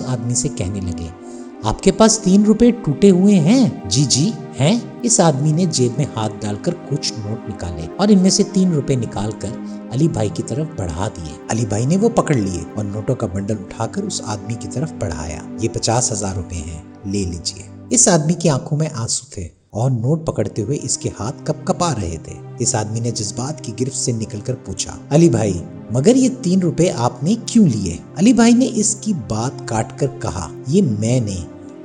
उस आदमी से कहने लगे, आपके पास 3 रुपए टूटे हुए हैं? जी हैं। इस आदमी ने जेब में हाथ डालकर कुछ नोट निकाले और इनमें से 3 रुपए निकालकर अली भाई की तरफ बढ़ा दिए। अली भाई ने वो पकड़ लिए और नोटों का बंडल उठाकर उस आदमी की तरफ बढ़ाया। ये 50,000 रुपए हैं, ले लीजिए। इस आदमी की आंखों में आंसू थे और नोट पकड़ते हुए इसके हाथ कपकपा रहे थे। इस आदमी ने जज्बात की गिरफ्त से निकलकर पूछा, अली भाई मगर ये 3 रुपए आपने क्यों लिए? अली भाई ने इसकी बात काट कर कहा, ये मैंने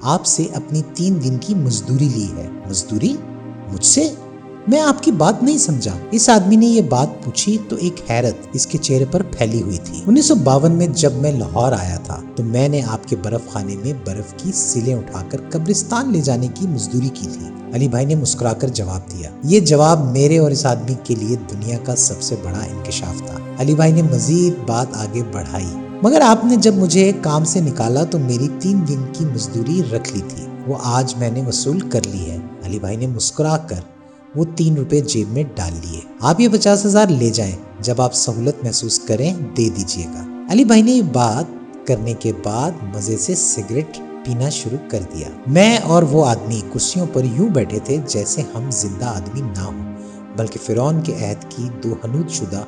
आपसे अपनी 3 दिन की मजदूरी ली है। मजदूरी? मुझसे? मैं आपकी बात नहीं समझा। इस आदमी ने ये बात पूछी तो एक हैरत इसके चेहरे पर फैली हुई थी। 1952 में जब मैं लाहौर आया था तो मैंने आपके बर्फ खाने में बर्फ की सिलें उठाकर कब्रिस्तान ले जाने की मजदूरी की थी। अली भाई ने मुस्कुराकर जवाब दिया। ये जवाब मेरे और इस आदमी के लिए दुनिया का सबसे बड़ा इंकशाफ था। अली भाई ने मजीद बात आगे बढ़ाई, मगर आपने जब मुझे काम से निकाला तो मेरी 3 दिन की मजदूरी रख ली थी, वो आज मैंने वसूल कर ली है। अली भाई ने मुस्कुराकर वो 3 रुपए जेब में डाल लिए। आप ये 50,000 ले जाएं, जब आप सहूलत महसूस करें दे दीजिएगा। अली भाई ने ये बात करने के बाद मजे से सिगरेट पीना शुरू कर दिया। मैं और वो आदमी कुर्सियों पर यूं बैठे थे जैसे हम जिंदा आदमी ना हो, बल्कि फिरौन के अहद की 2 हनूद शुदा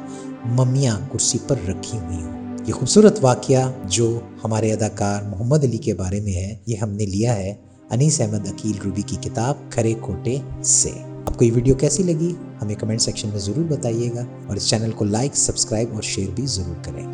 मम्मियां कुर्सी पर रखी हुई हों। ये खूबसूरत वाकया जो हमारे अदाकार मोहम्मद अली के बारे में है, ये हमने लिया है अनीस अहमद अकील रूबी की किताब खरे खोटे से। आपको ये वीडियो कैसी लगी हमें कमेंट सेक्शन में ज़रूर बताइएगा और इस चैनल को लाइक, सब्सक्राइब और शेयर भी ज़रूर करें।